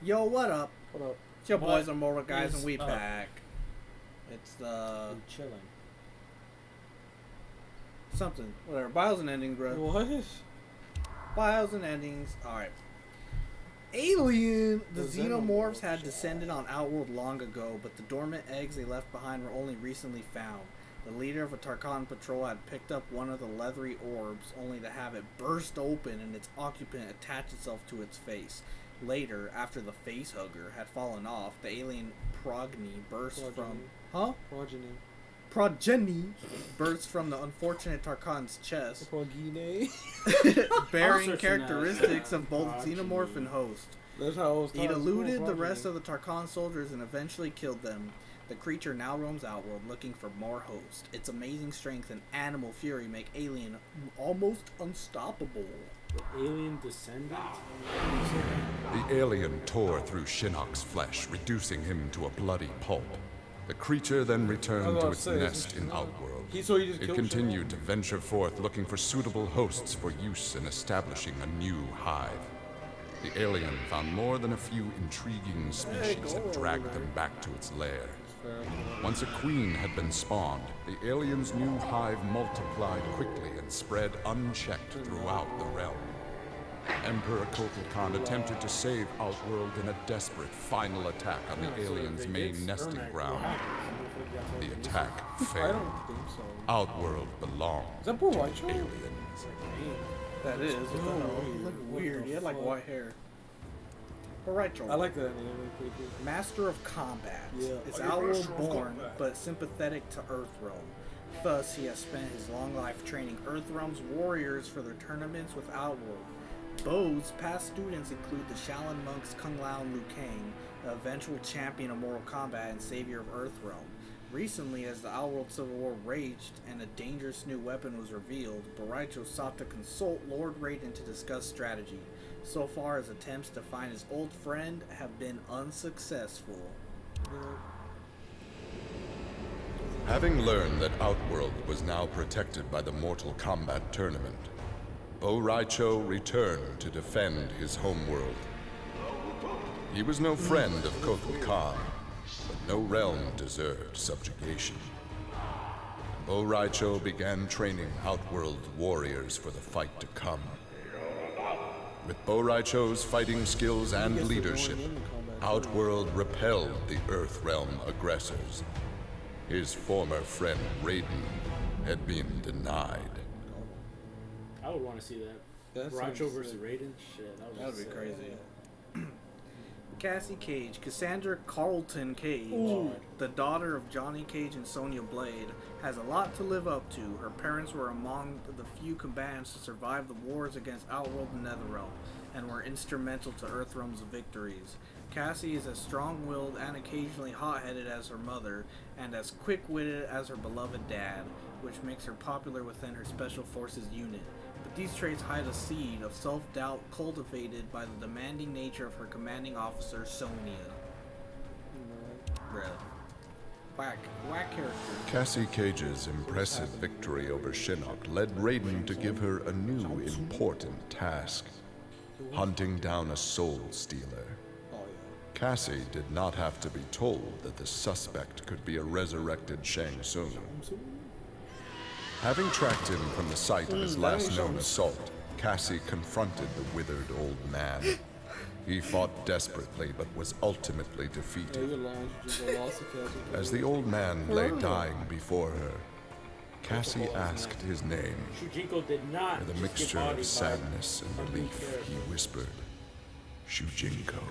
Yo, what up? What up? It's your What boys are Mortal Guys, is and we up? back. It's I'm chilling. something. Whatever. Bios and endings, bro. What? Bios and endings. Alright. Alien! The The xenomorphs xenomorphs, had yeah. descended on Outworld long ago, but the dormant eggs they left behind were only recently found. The leader of a Tarkan patrol had picked up one of the leathery orbs, only to have it burst open and its occupant attach itself to its face. Later, after the facehugger had fallen off, the alien progeny burst from the unfortunate Tarkan's chest, Progeny. bearing searching characteristics that. of both Progeny. xenomorph and host. That's how I was He eluded the rest of the Tarkan soldiers and eventually killed them. The creature now roams Outworld looking for more hosts. Its amazing strength and animal fury make Alien almost unstoppable. Alien descendant? The alien tore through Shinnok's flesh, reducing him to a bloody pulp. The creature then returned to its nest in Outworld. It continued to venture forth looking for suitable hosts for use in establishing a new hive. The alien found more than a few intriguing species and dragged them back to its lair. Once a queen had been spawned, the alien's new hive multiplied quickly and spread unchecked throughout the realm. Emperor Kotal Khan attempted to save Outworld in a desperate final attack on the alien's main nesting ground. The attack I failed. don't think so. Outworld belongs Is that to Borracho? aliens. That is. What the hell? He looked What weird. the He had like fuck? white hair. Alright, I like that anime. Pretty cool. Master of Combat. Yeah. Is Oh, you're Outworld Master of born, Combat. but sympathetic to Earthrealm. Thus, he has spent his long life training Earthrealm's warriors for their tournaments with Outworld. Bo's past students include the Shaolin monks Kung Lao and Liu Kang, the eventual champion of Mortal Kombat and savior of Earthrealm. Recently, as the Outworld Civil War raged and a dangerous new weapon was revealed, Boraicho sought to consult Lord Raiden to discuss strategy. So far, his attempts to find his old friend have been unsuccessful. Having learned that Outworld was now protected by the Mortal Kombat tournament, Bo Raicho returned to defend his homeworld. He was no friend of Kotal Khan, but no realm deserved subjugation. Bo Raicho began training Outworld warriors for the fight to come. With Bo Raicho's fighting skills and leadership, Outworld repelled the Earthrealm aggressors. His former friend Raiden had been denied. I would want to see that. That Racho sounds versus sick. Raiden? Shit, that That would be sick. crazy. Cassie Cage, Cassandra Carlton Cage, Ooh. the daughter of Johnny Cage and Sonya Blade, has a lot to live up to. Her parents were among the few combatants to survive the wars against Outworld and Netherrealm, and were instrumental to Earthrealm's victories. Cassie is as strong-willed and occasionally hot-headed as her mother, and as quick-witted as her beloved dad, which makes her popular within her Special Forces unit. But these traits hide a seed of self-doubt cultivated by the demanding nature of her commanding officer, Sonya. Bruh. Whack character. Cassie Cage's impressive victory over Shinnok led Raiden to give her a new important task: hunting down a soul stealer. Oh, yeah. Cassie did not have to be told that the suspect could be a resurrected Shang Tsung. Having tracked him from the site of his last known assault, Cassie confronted the withered old man. He fought desperately but was ultimately Yeah, defeated. your lines just a loss of Cassie. As the old man lay dying before her, Cassie asked his name. Shujinko did not With a just mixture get of bodied by sadness and unknown relief, character. he whispered, Shujinko.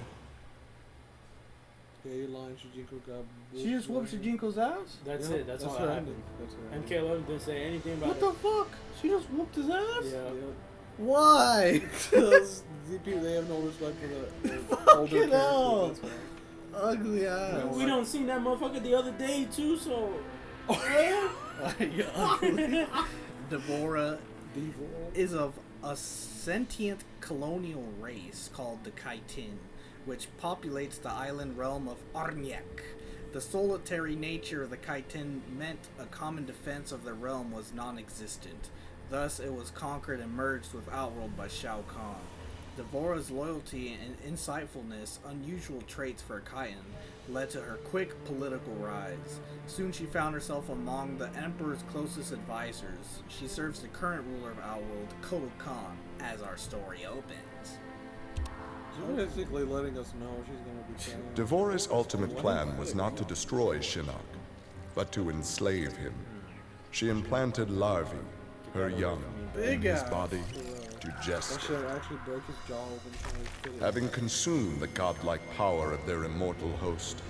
Yeah, your line, Shujinko got. She just whooped Shujinko's ass? That's Yeah, it. That's all her that ending. happened. That's her ending. MK11 didn't say anything about What the fuck? She just whooped his ass? it. Yeah. Why? Because the people, they have no respect for the older Fucking hell. characters. That's why. Ugly ass. We don't seen that motherfucker the other day too, so. You ugly. Devorah Devil. is of a sentient colonial race called the Kaitin, which populates the island realm of Arniak. The solitary nature of the Kaitin meant a common defense of the realm was non-existent. Thus, it was conquered and merged with Outworld by Shao Kahn. Devora's loyalty and insightfulness, unusual traits for a Khitan, led to her quick political rise. Soon she found herself among the Emperor's closest advisors. She serves the current ruler of Outworld, Kotal Khan, as our story opens. She's basically letting us know she's gonna be killing. Devora's ultimate plan was not to destroy Shinnok, but to enslave him. She implanted larvae, her young, in his body to That gest. should actually break his jaw open. Trying to fit it. Having consumed the godlike power of their immortal host,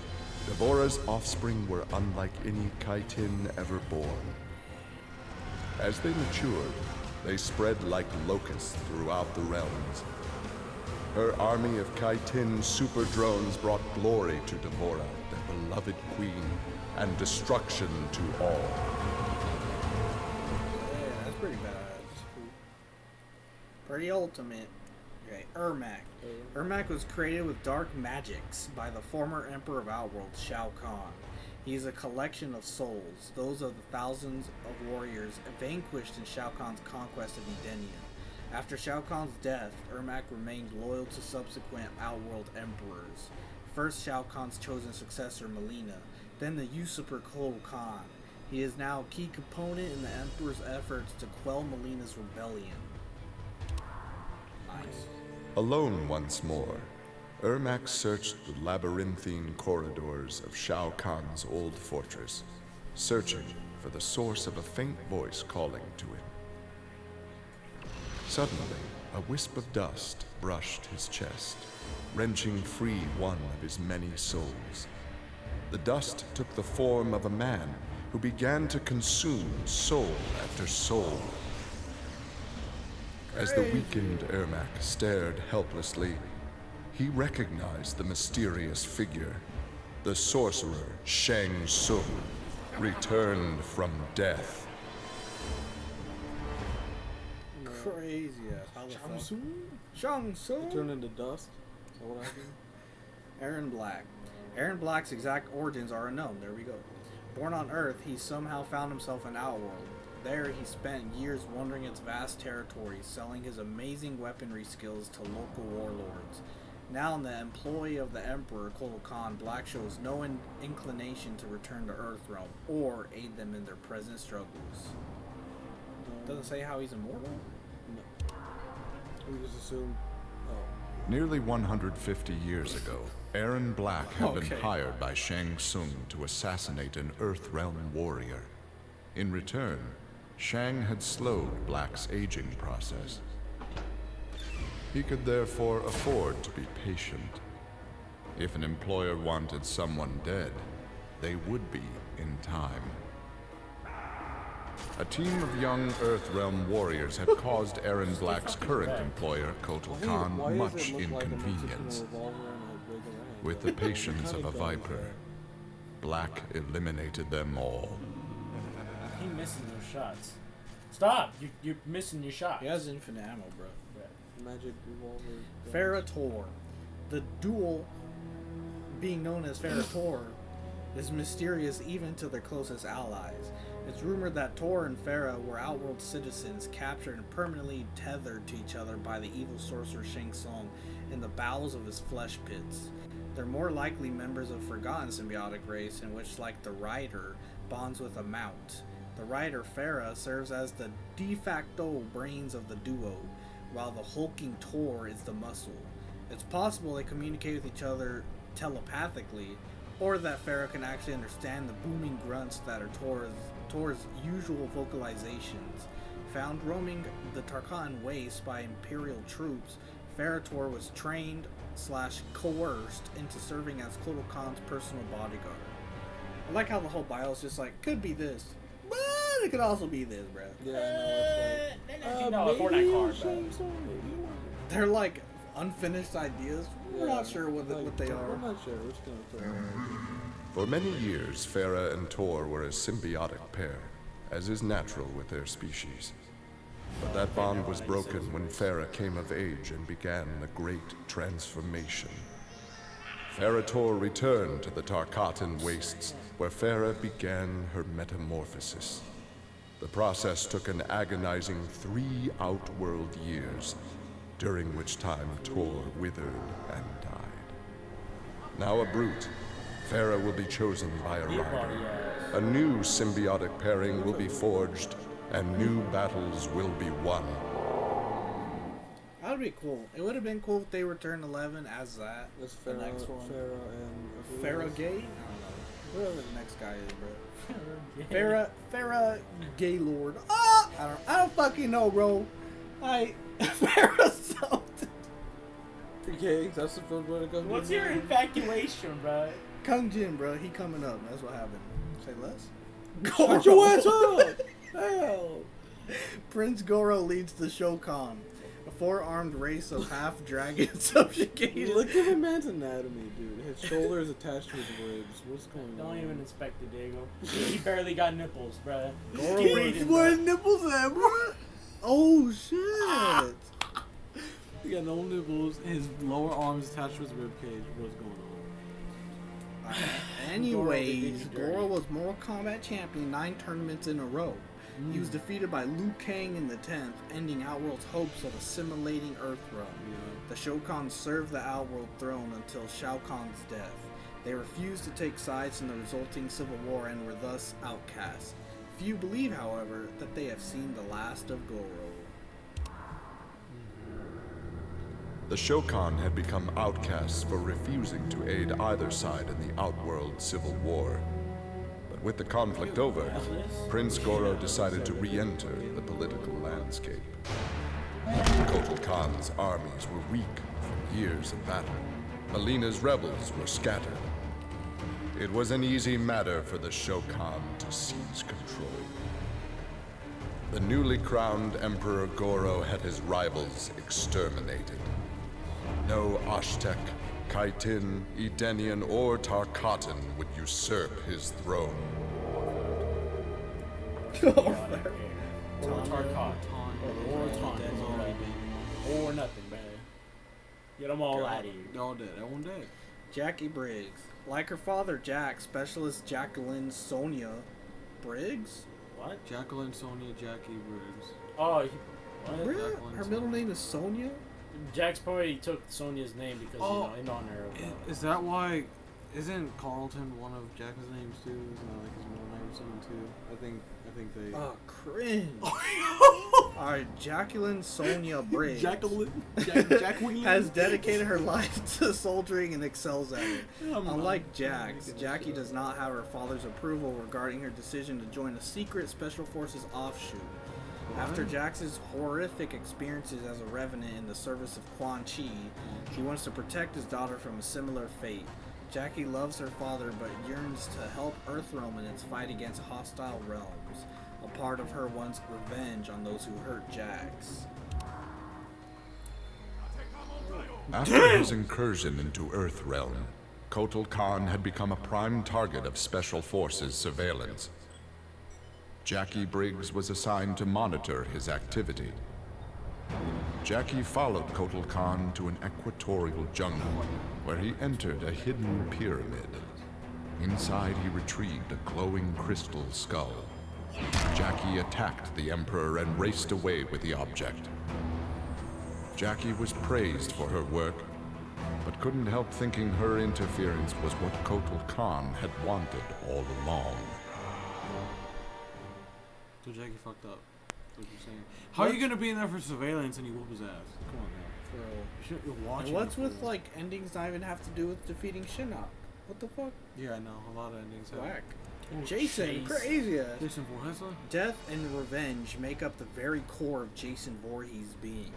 Devora's offspring were unlike any Khitan ever born. As they matured, they spread like locusts throughout the realms. Her army of Khitan super drones brought glory to Devora, their beloved queen, and destruction to all. Yeah, that's pretty badass. Pretty ultimate. Okay, Ermac. Ermac was created with dark magics by the former Emperor of Outworld, Shao Kahn. He is a collection of souls, those of the thousands of warriors vanquished in Shao Kahn's conquest of Edenia. After Shao Kahn's death, Ermac remained loyal to subsequent Outworld emperors. First Shao Kahn's chosen successor, Melina, then the usurper Kotal Khan. He is now a key component in the Emperor's efforts to quell Melina's rebellion. Nice. Alone once more, Ermac searched the labyrinthine corridors of Shao Kahn's old fortress, searching for the source of a faint voice calling to him. Suddenly, a wisp of dust brushed his chest, wrenching free one of his many souls. The dust took the form of a man who began to consume soul after soul. As the weakened Ermac stared helplessly, he recognized the mysterious figure. The sorcerer Shang Tsung, returned from death. Crazy ass. How the fuck? Soon? Shang Tsung. Turn into dust. Is that what happened? Aaron Black. Aaron Black's exact origins are unknown. There we go. Born on Earth, he somehow found himself in Outworld. There, he spent years wandering its vast territories, selling his amazing weaponry skills to local warlords. Now in the employ of the Emperor, Kotal Khan, Black shows no inclination to return to Earthrealm or aid them in their present struggles. Doesn't say how he's immortal? We just assumed. Oh. Nearly 150 years ago, Aaron Black had been Okay. hired by Shang Tsung to assassinate an Earthrealm warrior. In return, Shang had slowed Black's aging process. He could therefore afford to be patient. If an employer wanted someone dead, they would be in time. A team of young Earthrealm warriors had caused Aaron Black's current employer, Kotal Khan, Why does much it look like a inconvenience. Mexican revolver and a big ring? With the patience of Kinda a does viper, that. Black eliminated them all. He missing those shots. Stop! You're missing your shots. He has infinite ammo, bro. Magic revolver. Farah Tor. The duel, being known as Farah Tor, is mysterious even to their closest allies. It's rumored that Tor and Farah were Outworld citizens captured and permanently tethered to each other by the evil sorcerer Shang Tsung in the bowels of his flesh pits. They're more likely members of Forgotten symbiotic race in which, like the Rider, bonds with a mount. The Rider, Farah, serves as the de facto brains of the duo, while the hulking Tor is the muscle. It's possible they communicate with each other telepathically, or that Farah can actually understand the booming grunts that are Tor's usual vocalizations. Found roaming the Tarkatan wastes by Imperial troops, Farah Tor was trained / coerced into serving as Kotal Khan's personal bodyguard. I like how the whole bio is just like, could be this, but it could also be this, bro. Yeah, I know. It's like. $50 Fortnite card, bro. Shang Tsung, maybe. They're like unfinished ideas. We're Yeah, not sure what they are. We're not sure. We're just gonna throw it out. For many years, Farah and Tor were a symbiotic pair, as is natural with their species. But that bond was broken when Farah came of age and began the Great Transformation. Farah Tor returned to the Tarkatan wastes, where Farah began her metamorphosis. The process took an agonizing 3 Outworld years. during which time Tor withered and died. Now a brute, Farah will be chosen by a rider. A new symbiotic pairing will be forged, and new battles will be won. That would be cool. It would have been cool if they returned 11 as that. That's the next one. Farah Gay? I don't know. Whoever the next guy is, bro. Farah Gaylord. Ah! I don't fucking know, bro. Farah something. Okay, that's the first one to come. What's your infatuation, bro? Kung Jin, bro. He coming up. That's what happened. Say less. Shut your ass up! Hell. Prince Goro leads the Shokan, a four-armed race of half-dragon subjugated. Look at the man's anatomy, dude. His shoulder is attached to his ribs. What's going on? Don't even inspect it, Diego. He barely got nipples, bro. Where nipples at, bro? Oh, shit. He got no nipples. His lower arm is attached to his rib cage. What's going on? Anyways, Goro was Mortal Kombat champion 9 tournaments in a row. He was defeated by Liu Kang in the 10th, ending Outworld's hopes of assimilating Earthrealm. The Shokan served the Outworld throne until Shao Kahn's death. They refused to take sides in the resulting civil war and were thus outcast. Few believe, however, that they have seen the last of Goro. The Shokan had become outcasts for refusing to aid either side in the Outworld civil war. But with the conflict over, Prince Goro decided to re-enter the political landscape. Kotal Khan's armies were weak from years of battle. Melina's rebels were scattered. It was an easy matter for the Shokan to seize control. The newly crowned Emperor Goro had his rivals exterminated. No Ashtek, Kaitin, Edenian, or Tarkatan would usurp his throne. Or Tarkat. Or nothing, man. Get them all out of here. They're all dead. Everyone dead. Jackie Briggs. Like her father, Jack, specialist Jacqueline Sonia Briggs? What? Jacqueline Sonia Jackie Briggs. Oh, what? Her middle name is Sonia? Jack's probably took Sonia's name because, in honor of... Is that why... Isn't Carlton one of Jack's names too? Isn't that like his middle name or something too? I think they... Oh, cringe. Alright, Jacqueline Sonia Briggs Jacqueline has dedicated her life to soldiering and excels at it. Unlike Jack, Jackie does not have her father's approval regarding her decision to join a secret Special Forces offshoot. After Jax's horrific experiences as a revenant in the service of Quan Chi, he wants to protect his daughter from a similar fate. Jackie loves her father but yearns to help Earthrealm in its fight against hostile realms. A part of her wants revenge on those who hurt Jax. After his incursion into Earthrealm, Kotal Khan had become a prime target of Special Forces surveillance. Jackie Briggs was assigned to monitor his activity. Jackie followed Kotal Khan to an equatorial jungle, where he entered a hidden pyramid. Inside, he retrieved a glowing crystal skull. Jackie attacked the Emperor and raced away with the object. Jackie was praised for her work, but couldn't help thinking her interference was what Kotal Khan had wanted all along. So Jackie fucked up. That's what you're saying. How are you gonna be in there for surveillance and you whoop his ass? Come on now. You're watching. And what's with like endings not even have to do with defeating Shinnok? What the fuck? Yeah, I know. A lot of endings have. Whack. Oh, Jason, crazy ass. Jason Voorhees? Death and revenge make up the very core of Jason Voorhees' being.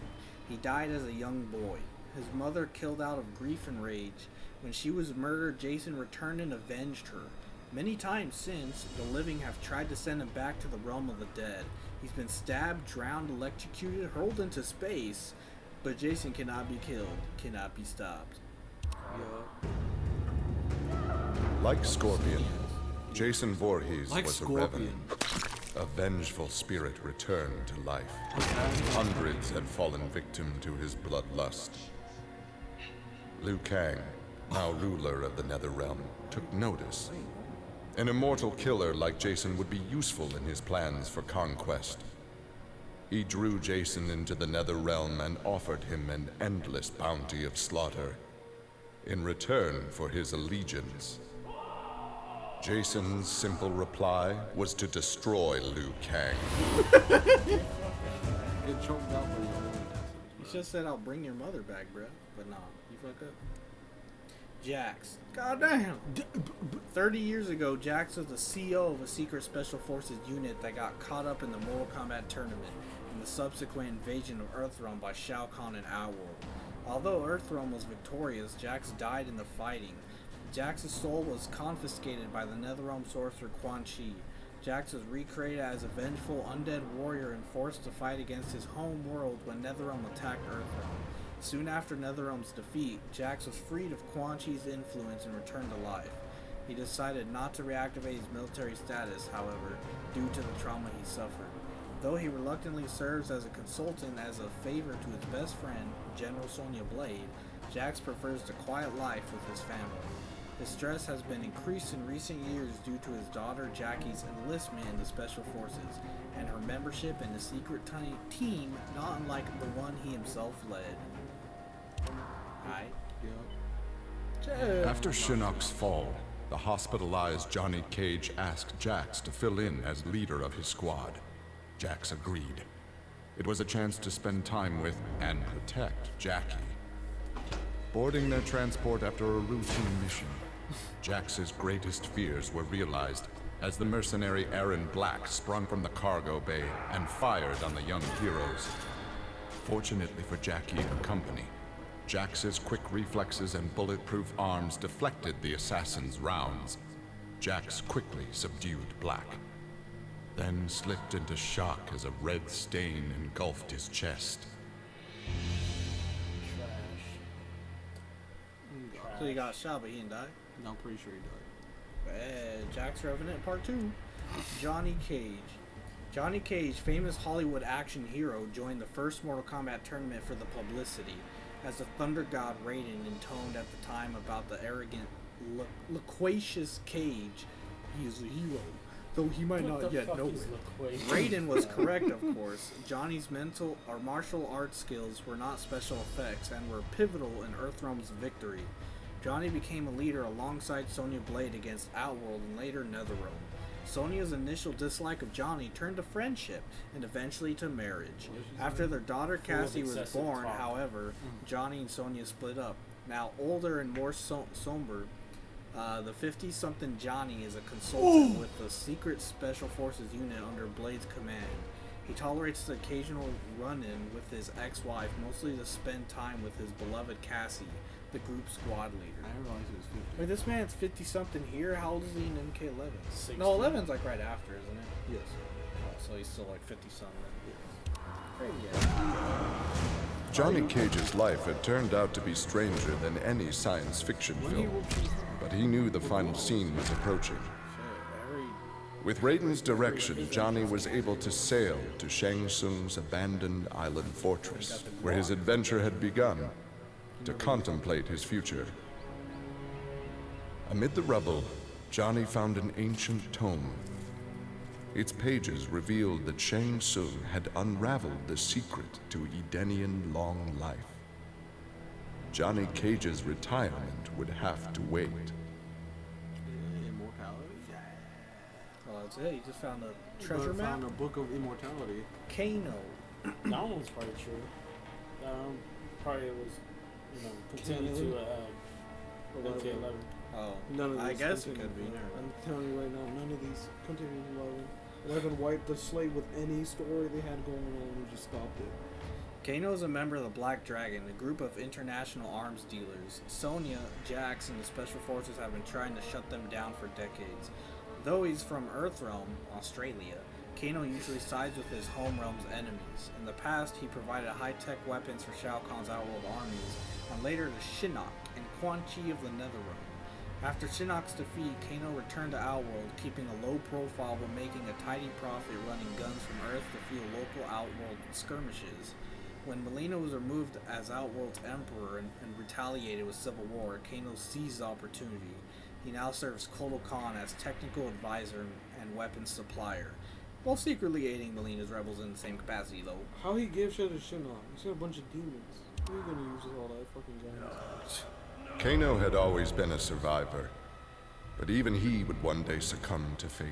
He died as a young boy. His mother killed out of grief and rage. When she was murdered, Jason returned and avenged her. Many times since, the living have tried to send him back to the realm of the dead. He's been stabbed, drowned, electrocuted, hurled into space, but Jason cannot be killed, cannot be stopped. Like Scorpion, Jason Voorhees Like was Scorpion. a revenant. A vengeful spirit returned to life. Hundreds had fallen victim to his bloodlust. Liu Kang, now ruler of the Netherrealm, took notice. An immortal killer like Jason would be useful in his plans for conquest. he drew Jason into the nether realm and offered him an endless bounty of slaughter in return for his allegiance. Jason's simple reply was to destroy Liu Kang. Get choked out by your own You just said I'll bring your mother back, bro. But nah, you fuck up. Jax. Goddamn. 30 years ago, Jax was the CEO of a secret special forces unit that got caught up in the Mortal Kombat tournament and the subsequent invasion of Earthrealm by Shao Kahn and Outworld. Although Earthrealm was victorious, Jax died in the fighting. Jax's soul was confiscated by the Netherrealm sorcerer Quan Chi. Jax was recreated as a vengeful undead warrior and forced to fight against his home world when Netherrealm attacked Earthrealm. Soon after Netherrealm's defeat, Jax was freed of Quan Chi's influence and returned to life. He decided not to reactivate his military status, however, due to the trauma he suffered. Though he reluctantly serves as a consultant as a favor to his best friend, General Sonya Blade, Jax prefers the quiet life with his family. His stress has been increased in recent years due to his daughter Jackie's enlistment in the Special Forces, and her membership in a secret team not unlike the one he himself led. Hi. After Shinnok's fall, the hospitalized Johnny Cage asked Jax to fill in as leader of his squad. Jax agreed. It was a chance to spend time with and protect Jackie. Boarding their transport after a routine mission, Jax's greatest fears were realized as the mercenary Aaron Black sprung from the cargo bay and fired on the young heroes. Fortunately for Jackie and company, Jax's quick reflexes and bulletproof arms deflected the assassin's rounds. Jax quickly subdued Black, then slipped into shock as a red stain engulfed his chest. So he got shot, but he didn't die? No, I'm pretty sure he died. Jax Revenant Part 2. Johnny Cage. Johnny Cage, famous Hollywood action hero, joined the first Mortal Kombat tournament for the publicity, as the Thunder God Raiden intoned at the time about the arrogant, loquacious Cage. He is a hero, though he might not yet know it. Raiden was correct, of course. Johnny's martial arts skills were not special effects and were pivotal in Earthrealm's victory. Johnny became a leader alongside Sonya Blade against Outworld and later Netherrealm. Sonya's initial dislike of Johnny turned to friendship and eventually to marriage. After their daughter Cassie was born, however, Johnny and Sonya split up. Now older and more somber, the 50-something Johnny is a consultant with the secret special forces unit under Blade's command. He tolerates the occasional run-in with his ex-wife, mostly to spend time with his beloved Cassie, the group squad leader. I didn't realize he was 50. Wait, this man's 50-something here? How old is he in MK11? 60. No, 11's like right after, isn't it? Yes. Oh, so he's still like 50-something. Yeah. Johnny Cage's life had turned out to be stranger than any science fiction film, but he knew the final scene was approaching. With Raiden's direction, Johnny was able to sail to Shang Tsung's abandoned island fortress, where his adventure had begun, to contemplate his future. Amid the rubble, Johnny found an ancient tome. Its pages revealed that Shang Tsung had unraveled the secret to Edenian long life. Johnny Cage's retirement would have to wait. Immortality? Oh, that's it. He just found a treasure map. Found a book of immortality. Kano. That one was probably true. Probably was, continue to MK11. Oh, None of I these guess it continue. could be. Never mind. I'm telling you right now, none of these continue to 11. 11 wiped the slate with any story they had going on and just stopped it. Kano is a member of the Black Dragon, a group of international arms dealers. Sonya, Jax, and the Special Forces have been trying to shut them down for decades. Though he's from Earthrealm, Australia, Kano usually sides with his home realm's enemies. In the past, he provided high-tech weapons for Shao Kahn's Outworld armies, and later to Shinnok and Quan Chi of the Netherrealm. After Shinnok's defeat, Kano returned to Outworld, keeping a low profile but making a tidy profit running guns from Earth to fuel local Outworld skirmishes. When Mileena was removed as Outworld's Emperor and retaliated with civil war, Kano seized the opportunity. He now serves Kotal Khan as technical advisor and weapons supplier. while secretly aiding Melina's rebels in the same capacity, though. How he gave shit to Shinnok? He's got a bunch of demons. How are you gonna use all that fucking guns? Kano had always been a survivor, but even he would one day succumb to fate.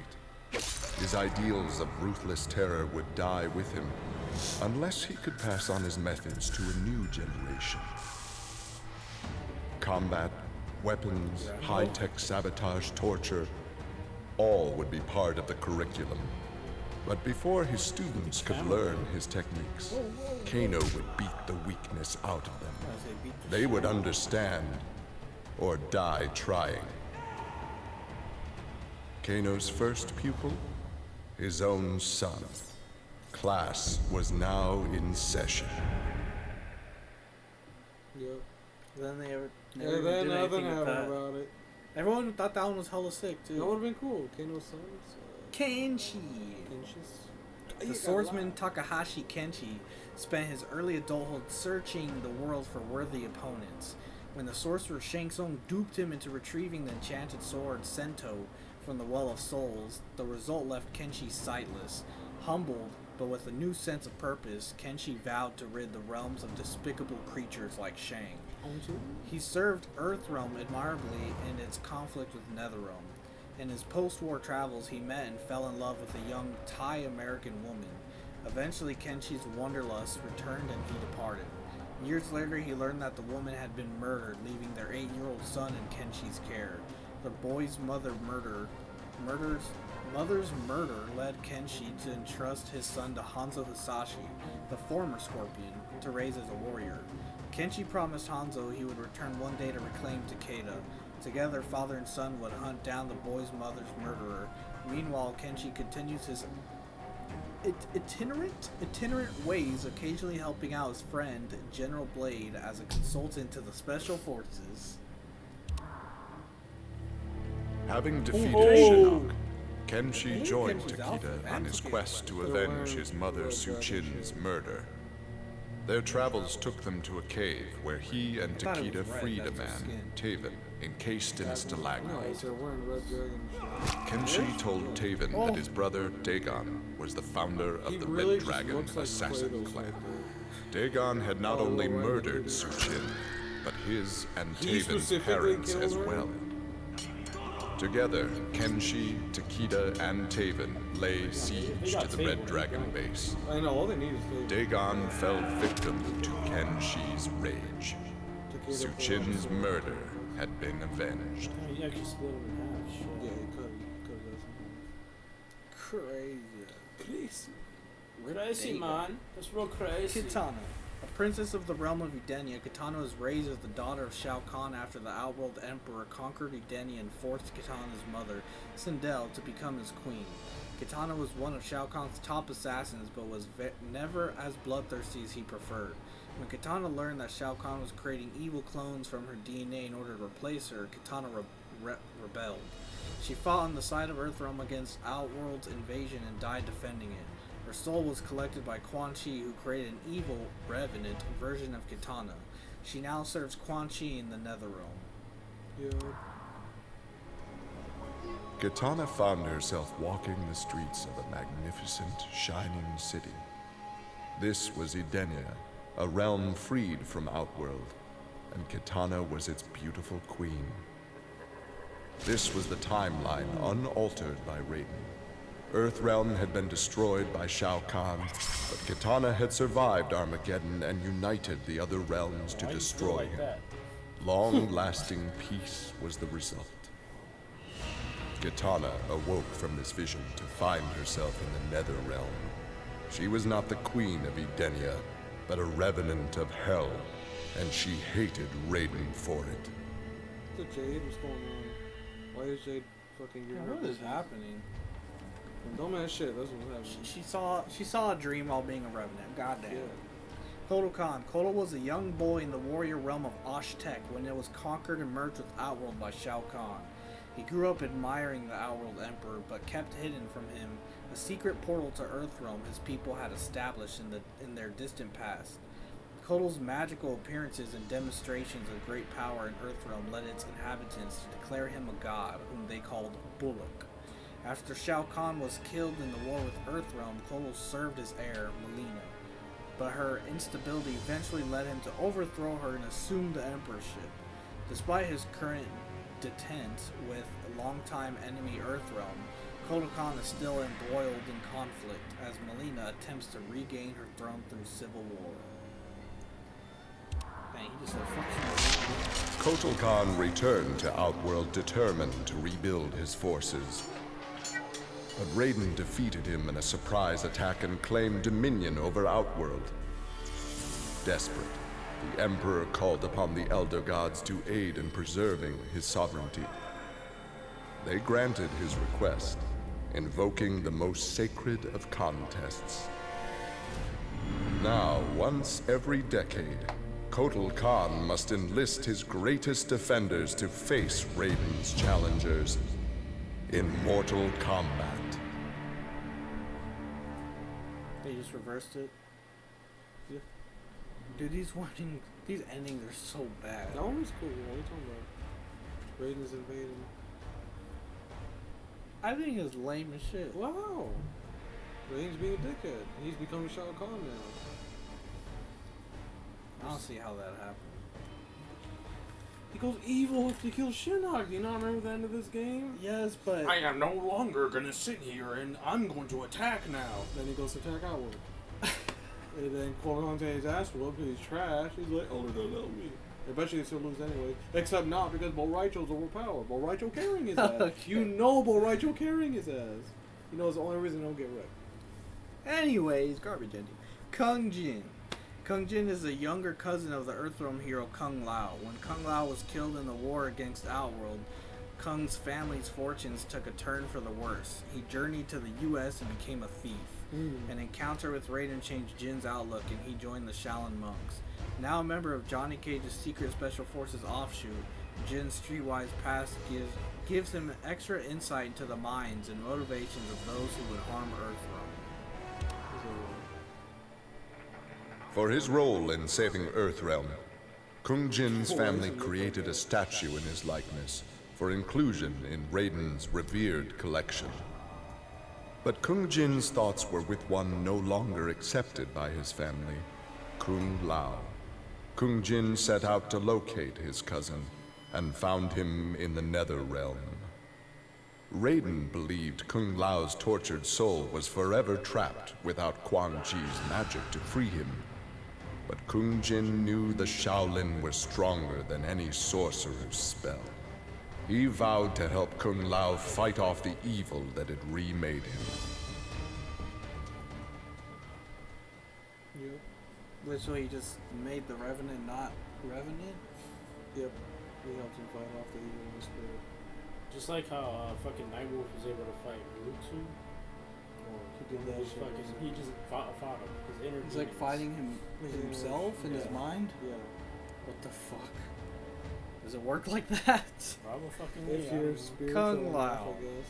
His ideals of ruthless terror would die with him, unless he could pass on his methods to a new generation. Combat, weapons, high-tech sabotage, torture, all would be part of the curriculum. But before his students could learn his techniques, Kano would beat the weakness out of them. They would understand, or die trying. Kano's first pupil? His own son. Class was now in session. Yep. Then they ever Yeah, did then nothing anything with happened that. about it. Everyone thought that one was hella sick too. That would have been cool. Kano's sons. Kenshi. Kenshis. The swordsman Takahashi Kenshi spent his early adulthood searching the world for worthy opponents. When the sorcerer Shang Tsung duped him into retrieving the enchanted sword Sento from the Well of Souls, the result left Kenshi sightless. Humbled, but with a new sense of purpose, Kenshi vowed to rid the realms of despicable creatures like Shang. He served Earthrealm admirably in its conflict with Netherrealm. In his post-war travels, he met and fell in love with a young Thai-American woman. Eventually, Kenshi's wanderlust returned and he departed. Years later, he learned that the woman had been murdered, leaving their 8-year-old son in Kenshi's care. The boy's mother's murder led Kenshi to entrust his son to Hanzo Hisashi, the former Scorpion, to raise as a warrior. Kenshi promised Hanzo he would return one day to reclaim Takeda. Together, father and son would hunt down the boy's mother's murderer. Meanwhile, Kenshi continues his itinerant ways, occasionally helping out his friend, General Blade, as a consultant to the Special Forces. Having defeated Shinnok, Kenshi Hey, joined Kenshi's Takeda outfit, on his Takeda. quest to avenge his mother Suchin's murder. Their travels took them to a cave where he and thought it was Takeda red, freed a that's her man, skin. Taven, encased in a No, stalagmite. they're wearing red dragon shit. Kenshi told Taven that his brother Dagon was the founder of He the really Red just Dragon looks like assassin Kratos clan. right Dagon had not Oh, only right, murdered right. Suchin, but his and He Taven's specifically parents killed as her? well. Together, Kenshi, Takeda, and Taven lay siege to the Red Dragon base. I know, all they need is Taven. Dagon fell victim to Kenshi's rage. Suchin's murder had been avenged. Oh, he actually split him in half. Shit. Yeah, he cut it. Crazy. Crazy, man. That's real crazy. Kitana. A princess of the realm of Edenia, Kitana was raised as the daughter of Shao Kahn after the Outworld Emperor conquered Edenia and forced Kitana's mother, Sindel, to become his queen. Kitana was one of Shao Kahn's top assassins, but was never as bloodthirsty as he preferred. When Kitana learned that Shao Kahn was creating evil clones from her DNA in order to replace her, Kitana rebelled. She fought on the side of Earthrealm against Outworld's invasion and died defending it. Her soul was collected by Quan Chi, who created an evil, revenant version of Kitana. She now serves Quan Chi in the Netherrealm. Yeah. Kitana found herself walking the streets of a magnificent, shining city. This was Edenia, a realm freed from Outworld, and Kitana was its beautiful queen. This was the timeline unaltered by Raiden. Earthrealm had been destroyed by Shao Kahn, but Kitana had survived Armageddon and united the other realms to Why you feel destroy like him. that? Long-lasting peace was the result. Kitana awoke from this vision to find herself in the Netherrealm. She was not the queen of Edenia, but a revenant of hell, and she hated Raiden for it. What's the Jade? What's going on? Why is Jade fucking giving her What is business? happening? Dumbass shit, that's what's happening. She saw a dream while being a revenant. Goddamn. Yeah. Kotal Khan. Kotal was a young boy in the warrior realm of Osh-Tek when it was conquered and merged with Outworld by Shao Kahn. He grew up admiring the Outworld Emperor, but kept hidden from him a secret portal to Earthrealm his people had established in their distant past. Kotal's magical appearances and demonstrations of great power in Earthrealm led its inhabitants to declare him a god, whom they called Bullock. After Shao Kahn was killed in the war with Earthrealm, Kotal served as heir, Melina. But her instability eventually led him to overthrow her and assume the emperorship. Despite his current detente with longtime enemy Earthrealm, Kotal Kahn is still embroiled in conflict as Melina attempts to regain her throne through civil war. Man, he just said, fuck you. Kotal Kahn returned to Outworld determined to rebuild his forces. But Raiden defeated him in a surprise attack and claimed dominion over Outworld. Desperate, the Emperor called upon the Elder Gods to aid in preserving his sovereignty. They granted his request, invoking the most sacred of contests. Now, once every decade, Kotal Kahn must enlist his greatest defenders to face Raiden's challengers in Mortal Kombat. They just reversed it. Yeah. Dude, these endings are so bad. That one was cool. What are you talking about? Raiden's invading. I think it's lame as shit. Wow. Raiden's being a dickhead. He's becoming Shao Kahn now. I don't see how that happened. He goes evil if he kills Shinnok. Do you not remember the end of this game? Yes, but I am no longer gonna sit here and I'm going to attack now. Then he goes to attack Outworld. And then Kotal takes his ass whooped because he's trash. He's like, oh, they're gonna help me. Eventually they still lose anyway. Except not because Bo' Raicho's overpowered. Bo' Raicho carrying his ass. Okay. You know Bo' Raicho carrying his ass. You know it's the only reason they don't get wrecked. anyways, garbage ending. Kung Jin. Kung Jin is a younger cousin of the Earthrealm hero Kung Lao. When Kung Lao was killed in the war against Outworld, Kung's family's fortunes took a turn for the worse. He journeyed to the U.S. and became a thief. An encounter with Raiden changed Jin's outlook, and he joined the Shaolin monks. Now a member of Johnny Cage's Secret Special Forces offshoot, Jin's streetwise past gives him extra insight into the minds and motivations of those who would harm Earthrealm. For his role in saving Earthrealm, Kung Jin's family created a statue in his likeness for inclusion in Raiden's revered collection. But Kung Jin's thoughts were with one no longer accepted by his family, Kung Lao. Kung Jin set out to locate his cousin and found him in the Nether Realm. Raiden believed Kung Lao's tortured soul was forever trapped without Quan Chi's magic to free him. But Kung Jin knew the Shaolin were stronger than any sorcerer's spell. He vowed to help Kung Lao fight off the evil that had remade him. Yep. So he just made the Revenant not Revenant? Yep. He helped him fight off the evil in the spirit. Just like how fucking Nightwolf was able to fight Mutsu. He did that He just shit. he just fought him. His inner He's like demons. fighting him himself in his Yeah. mind? Yeah. What the fuck? Does it work like that? Probably fucking If yeah, I you're don't know. spiritual Kung enough, Lao. I guess.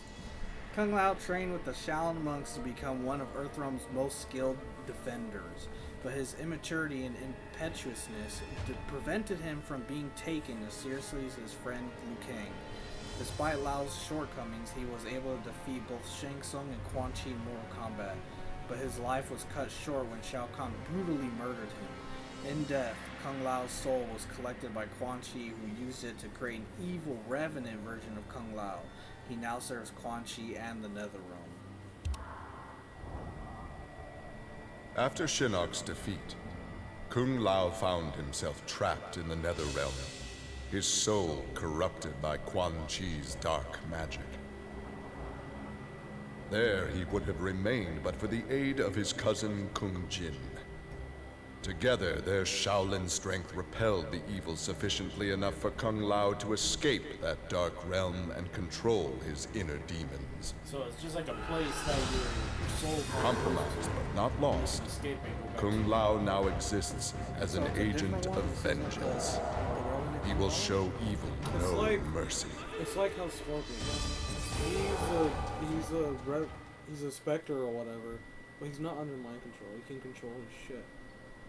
Kung Lao trained with the Shaolin monks to become one of Earthrealm's most skilled defenders, but his immaturity and impetuousness prevented him from being taken as seriously as his friend Liu Kang. Despite Lao's shortcomings, he was able to defeat both Shang Tsung and Quan Chi in Mortal Kombat, but his life was cut short when Shao Kahn brutally murdered him. In death, Kung Lao's soul was collected by Quan Chi, who used it to create an evil revenant version of Kung Lao. He now serves Quan Chi and the Netherrealm. After Shinnok's defeat, Kung Lao found himself trapped in the Netherrealm, his soul corrupted by Quan Chi's dark magic. There he would have remained but for the aid of his cousin Kung Jin. Together, their Shaolin strength repelled the evil sufficiently enough for Kung Lao to escape that dark realm and control his inner demons. So it's just like a place that your soul Compromised but not lost, escape and go back Kung Lao now exists as an agent of vengeance. He will show evil no mercy. It's like how Scorpion. He's a specter or whatever, but he's not under mind control. He can control his shit.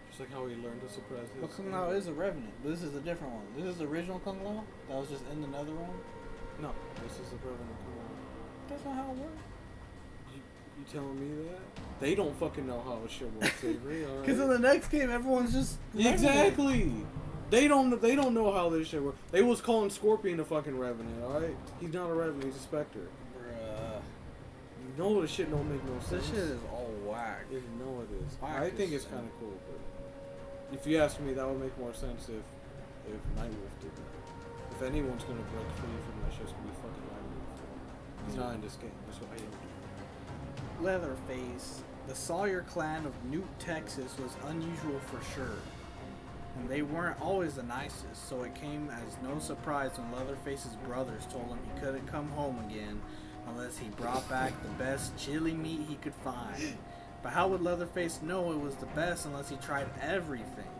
Just like how he learned to suppress his. But Kung Lao is a Revenant. This is a different one. This is the original Kung Lao that was just in the Netherrealm. No, this is the Revenant Kung Lao. That's not how it works. You telling me that? They don't fucking know how a shit works, Avery. All right? Because in the next game, everyone's just exactly. They don't know how this shit works. They was calling Scorpion a fucking Revenant. All right, he's not a Revenant. He's a Spectre. Bruh. You know this shit don't make no sense. This shit is all whack. You know it is. Whack I think is it's kind of cool, but if you ask me, that would make more sense if Nightwolf did that. If anyone's gonna break free from that shit, it's gonna be fucking Nightwolf. He's not in this game. That's why I don't do it. Leatherface, the Sawyer clan of Newt, Texas was unusual for sure. And they weren't always the nicest, so it came as no surprise when Leatherface's brothers told him he couldn't come home again unless he brought back the best chili meat he could find. But how would Leatherface know it was the best unless he tried everything?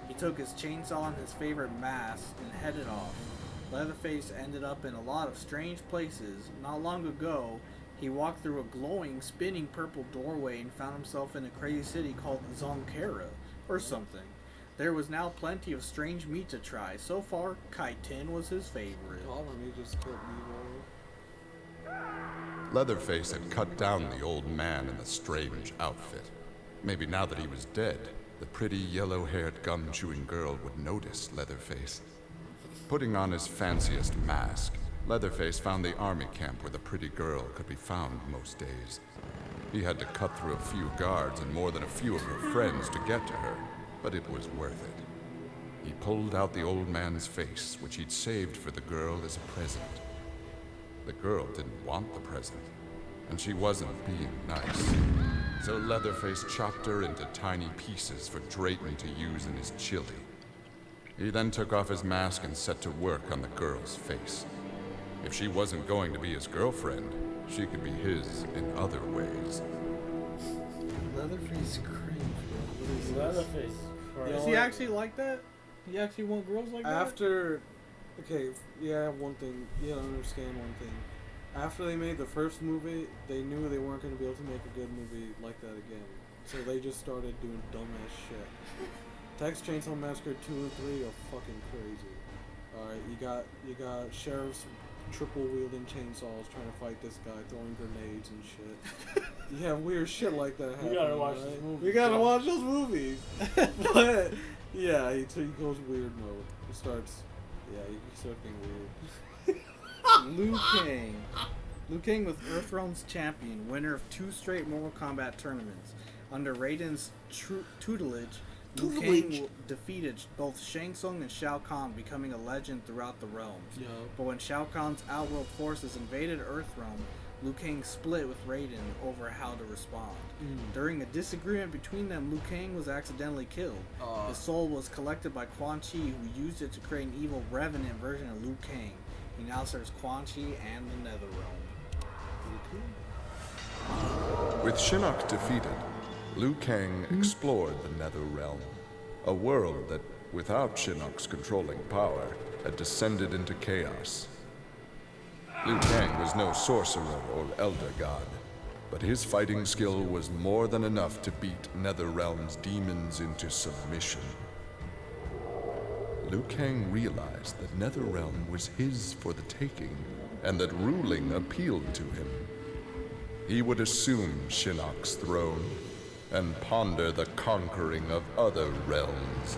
He took his chainsaw and his favorite mask and headed off. Leatherface ended up in a lot of strange places. Not long ago, he walked through a glowing, spinning purple doorway and found himself in a crazy city called Zonkara, or something. There was now plenty of strange meat to try. So far, chitin was his favorite. He just killed me, Leatherface had cut down the old man in the strange outfit. Maybe now that he was dead, the pretty yellow-haired gum-chewing girl would notice Leatherface. Putting on his fanciest mask, Leatherface found the army camp where the pretty girl could be found most days. He had to cut through a few guards and more than a few of her friends to get to her, but it was worth it. He pulled out the old man's face, which he'd saved for the girl as a present. The girl didn't want the present, and she wasn't being nice. So Leatherface chopped her into tiny pieces for Drayton to use in his chili. He then took off his mask and set to work on the girl's face. If she wasn't going to be his girlfriend, she could be his in other ways. Leatherface cringe, bro. What is this? Leatherface. Does he actually like that? He actually want girls like that? One thing. You gotta understand one thing. After they made the first movie, they knew they weren't going to be able to make a good movie like that again. So they just started doing dumbass shit. Texas Chainsaw Massacre 2 and 3 are fucking crazy. Alright, you got sheriffs triple wielding chainsaws trying to fight this guy, throwing grenades and shit. You have weird shit like that happening. We gotta watch this movie. We gotta watch those movies. But yeah, he goes weird mode. He starts being weird. Liu Kang. Liu Kang was Earthrealm's champion, winner of 2 straight Mortal Kombat tournaments. Under Raiden's tutelage, Liu Kang defeated both Shang Tsung and Shao Kahn, becoming a legend throughout the realms. Yeah. But when Shao Kahn's outworld forces invaded Earthrealm, Liu Kang split with Raiden over how to respond. During a disagreement between them, Liu Kang was accidentally killed. His soul was collected by Quan Chi, who used it to create an evil revenant version of Liu Kang. He now serves Quan Chi and the Netherrealm. With Shinnok defeated, Liu Kang explored the Netherrealm, a world that, without Shinnok's controlling power, had descended into chaos. Liu Kang was no sorcerer or elder god, but his fighting skill was more than enough to beat Netherrealm's demons into submission. Liu Kang realized that Netherrealm was his for the taking, and that ruling appealed to him. He would assume Shinnok's throne and ponder the conquering of other realms.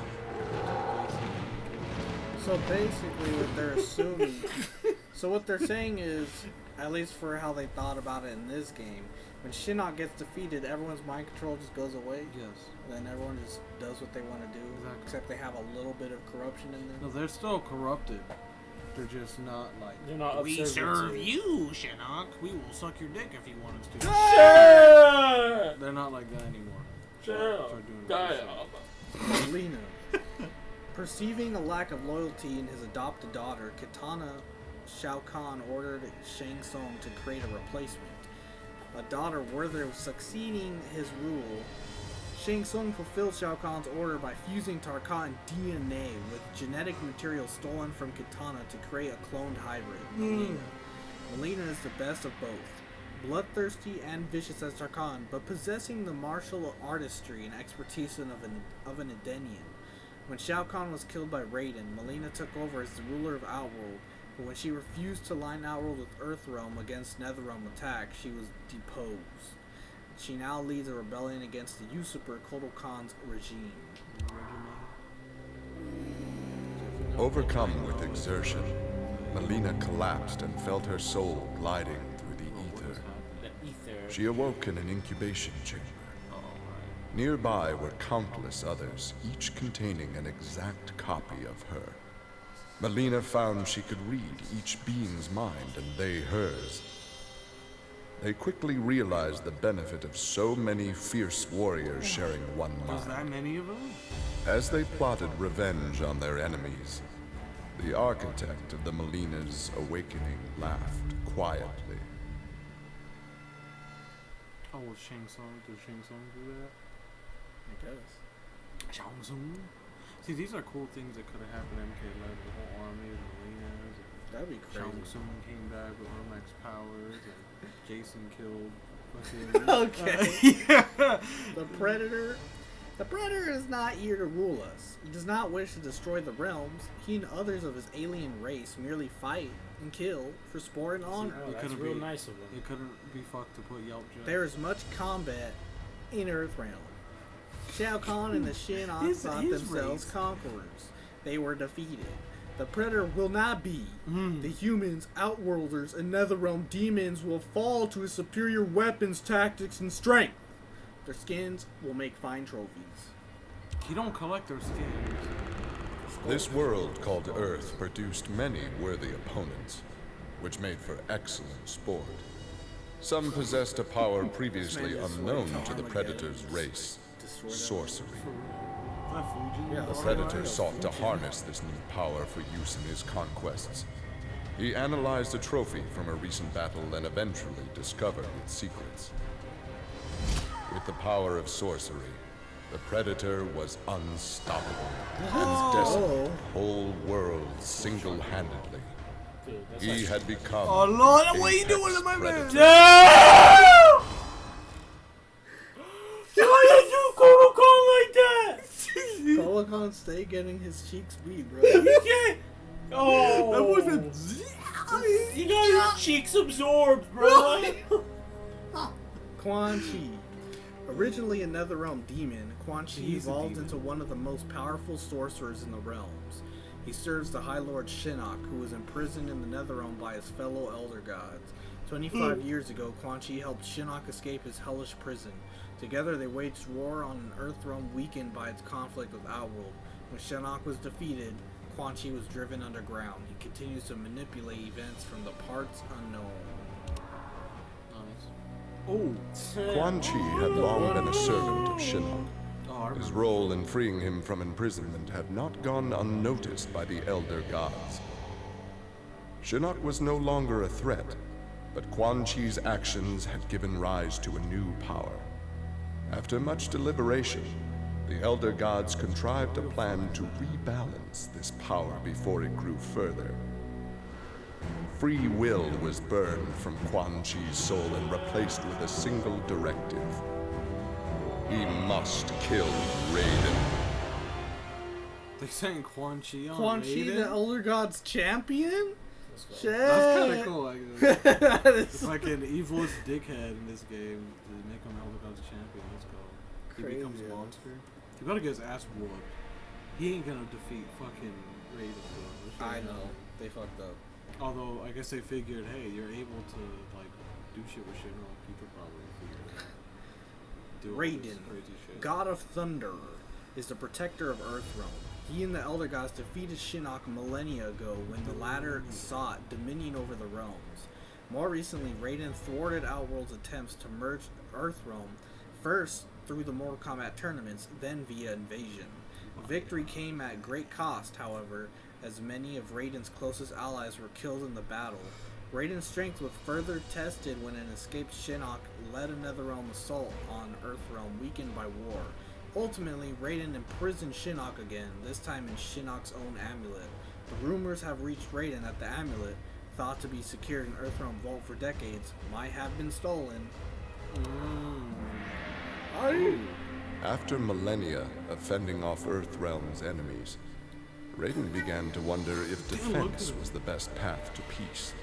So basically what they're assuming... So what they're saying is, at least for how they thought about it in this game, when Shinnok gets defeated, everyone's mind control just goes away. Yes. Then everyone just does what they want to do. Exactly. Except they have a little bit of corruption in them. No, they're still corrupted. They're just not like... They're not We serve you, Shinnok. We will suck your dick if you want us to. Sure! They're not like that anymore. Sure. Start doing that shit. Lena. Perceiving a lack of loyalty in his adopted daughter, Kitana Shao Kahn ordered Shang Tsung to create a replacement. A daughter worthy of succeeding his rule, Shang Tsung fulfilled Shao Kahn's order by fusing Tarkatan DNA with genetic material stolen from Kitana to create a cloned hybrid, Melina. Melina is the best of both, bloodthirsty and vicious as Tarkatan, but possessing the martial artistry and expertise of an Edenian. When Shao Kahn was killed by Raiden, Melina took over as the ruler of Outworld, But when she refused to line Outworld with Earthrealm against Netherrealm attack, she was deposed. She now leads a rebellion against the usurper Kotal Khan's regime. Overcome with exertion, Melina collapsed and felt her soul gliding through the ether. The ether. She awoke in an incubation chamber. Nearby were countless others, each containing an exact copy of her. Melina found she could read each being's mind and they hers. They quickly realized the benefit of so many fierce warriors sharing one Was that mind. many of them? As they plotted revenge on their enemies, the architect of the Melina's awakening laughed quietly. Oh, was Shang Tsung? Did Shang Tsung do that? I guess. Shang Tsung? See, these are cool things that could have happened in MK11. The whole army of Melinas. That'd be crazy. Shang Tsung came back with Max powers, and Jason killed. Okay. Yeah. The Predator. The Predator is not here to rule us. He does not wish to destroy the realms. He and others of his alien race merely fight and kill for sport and honor. Oh, that's real nice of them. It couldn't be fucked to put Yelp Judge. There is much combat in Earthrealm. Shao Kahn and the Shinnok thought themselves race. conquerors. They were defeated. The Predator will not be. The humans, Outworlders, and Netherrealm demons will fall to his superior weapons, tactics, and strength. Their skins will make fine trophies. You don't collect their skins. This world called Earth produced many worthy opponents, which made for excellent sport. Some possessed a power previously unknown to the Predator's race, sorcery. The Predator sought to harness this new power for use in his conquests. He analyzed a trophy from a recent battle and eventually discovered its secrets. With the power of sorcery, the Predator was unstoppable and decimated the whole world single-handedly. Dude, that's He had become Oh Lord, what are you apex doing to my man? predator. No! Why did you Kotal Khan like that? Kotal Khan stay getting his cheeks beat, bro. You can't. Oh, That wasn't. You got his cheeks absorbed, bro. Quan Chi. Originally a Netherrealm demon, Quan Chi He's a evolved demon. into one of the most powerful sorcerers in the realms. He serves the High Lord Shinnok, who was imprisoned in the Netherrealm by his fellow Elder Gods. 25 years ago, Quan Chi helped Shinnok escape his hellish prison. Together they waged war on an Earthrealm weakened by its conflict with Outworld. When Shinnok was defeated, Quan Chi was driven underground. He continues to manipulate events from the parts unknown. Oh. Quan Chi had long been a servant of Shinnok. Oh, I His remember. role in freeing him from imprisonment had not gone unnoticed by the Elder Gods. Shinnok was no longer a threat, but Quan Chi's actions had given rise to a new power. After much deliberation, the Elder Gods contrived a plan to rebalance this power before it grew further. Free will was burned from Quan Chi's soul and replaced with a single directive. He must kill Raiden. They saying Quan Chi on Quan Chi, Raiden? the Elder Gods champion? Shit. That's kind of cool, actually. That is It's like an evilest dickhead in this game to make him Elder Gods champion. Let's go. He Crazy, becomes yeah. a monster. He better get his ass whooped. He ain't gonna defeat fucking Raiden, bro. I know. They fucked up. Although, I guess they figured, hey, you're able to, like, do shit with Shinnok. You could probably figure it out. Do all this Raiden, crazy shit. God of Thunder, is the protector of Earthrealm. He and the Elder Gods defeated Shinnok millennia ago when the latter sought dominion over the realms. More recently, Raiden thwarted Outworld's attempts to merge Earthrealm, first through the Mortal Kombat tournaments, then via invasion. Victory came at great cost, however, as many of Raiden's closest allies were killed in the battle. Raiden's strength was further tested when an escaped Shinnok led a Netherrealm assault on Earthrealm, weakened by war. Ultimately, Raiden imprisoned Shinnok again, this time in Shinnok's own amulet. The rumors have reached Raiden that the amulet, thought to be secured in Earthrealm Vault for decades, might have been stolen. After millennia of fending off Earthrealm's enemies, Raiden began to wonder if defense was the best path to peace.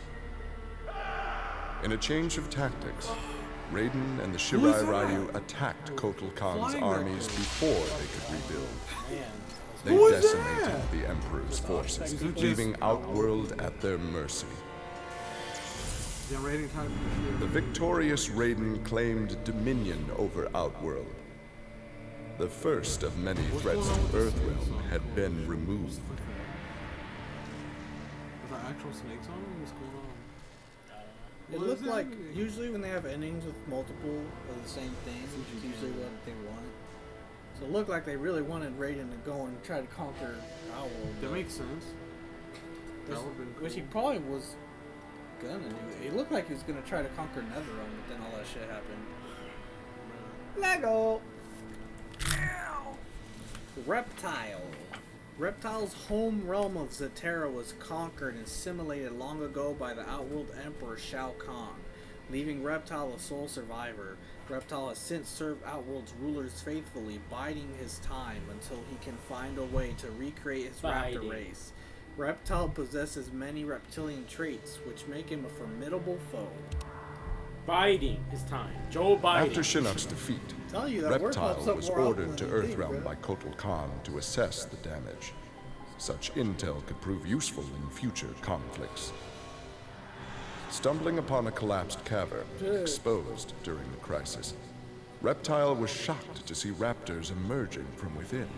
In a change of tactics, Raiden and the Shirai Ryu attacked Kotal Khan's armies before they could rebuild. They decimated the Emperor's forces, leaving Outworld at their mercy. The victorious Raiden claimed dominion over Outworld. The first of many threats to Earthrealm had been removed. Is there actual snakes on them? What's going on? It looked like usually when they have endings with multiple of the same thing, it's usually what they want. So it looked like they really wanted Raiden to go and try to conquer Outworld. That makes sense. Which he probably was gonna do. It looked like he was gonna try to conquer Netherrealm, but then all that shit happened. Lego! Reptile. Reptile's home realm of Zatera was conquered and assimilated long ago by the Outworld Emperor Shao Kahn, leaving Reptile a sole survivor. Reptile has since served Outworld's rulers faithfully, biding his time until he can find a way to recreate his raptor race. Reptile possesses many reptilian traits, which make him a formidable foe. Biding his time. Joe Biden. After Shinnok's defeat, Reptile was ordered to Earthrealm by Kotal Khan to assess the damage. Such intel could prove useful in future conflicts. Stumbling upon a collapsed cavern, exposed during the crisis, Reptile was shocked to see raptors emerging from within.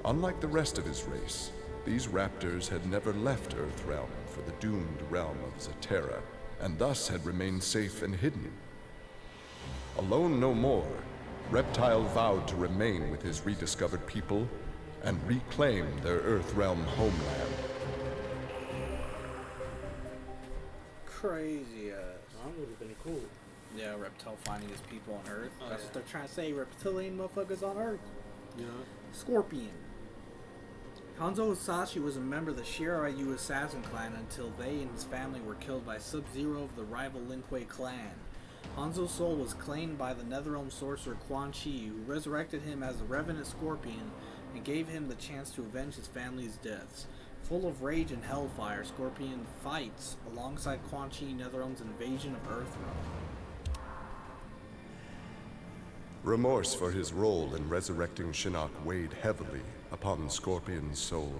Unlike the rest of his race, these raptors had never left Earthrealm for the doomed realm of Zatera, and thus had remained safe and hidden. Alone no more, Reptile vowed to remain with his rediscovered people and reclaim their Earthrealm homeland. Crazy ass. That would have been cool. Yeah, Reptile finding his people on Earth. That's what they're trying to say, reptilian motherfuckers on Earth. Yeah. Scorpion. Hanzo Hasashi was a member of the Shiraiyu assassin clan until they and his family were killed by Sub-Zero of the rival Lin Kuei clan. Hanzo's soul was claimed by the Netherrealm sorcerer Quan Chi, who resurrected him as the Revenant Scorpion and gave him the chance to avenge his family's deaths. Full of rage and hellfire, Scorpion fights alongside Quan Chi in Netherrealm's invasion of Earthrealm. Remorse for his role in resurrecting Shinnok weighed heavily upon Scorpion's soul.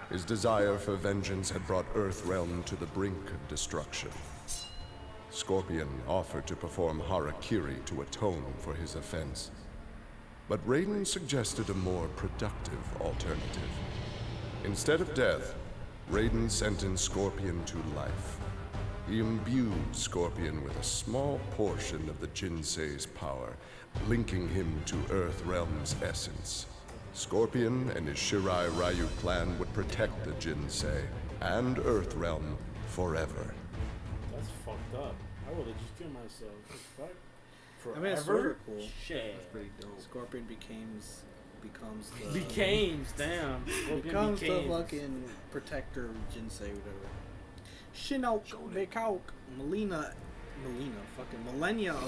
His desire for vengeance had brought Earthrealm to the brink of destruction. Scorpion offered to perform harakiri to atone for his offense. But Raiden suggested a more productive alternative. Instead of death, Raiden sentenced Scorpion to life. He imbued Scorpion with a small portion of the Jinsei's power, linking him to Earthrealm's essence. Scorpion and his Shirai Ryu clan would protect the Jinsei and Earthrealm forever. That's fucked up. I would have just killed myself. Fuck. Forever? I mean, it's sort of cool. Shit. That's pretty dope. Scorpion becomes the... Damn. becomes the fucking protector of Jinsei, whatever. Shinnok Vekauk millennia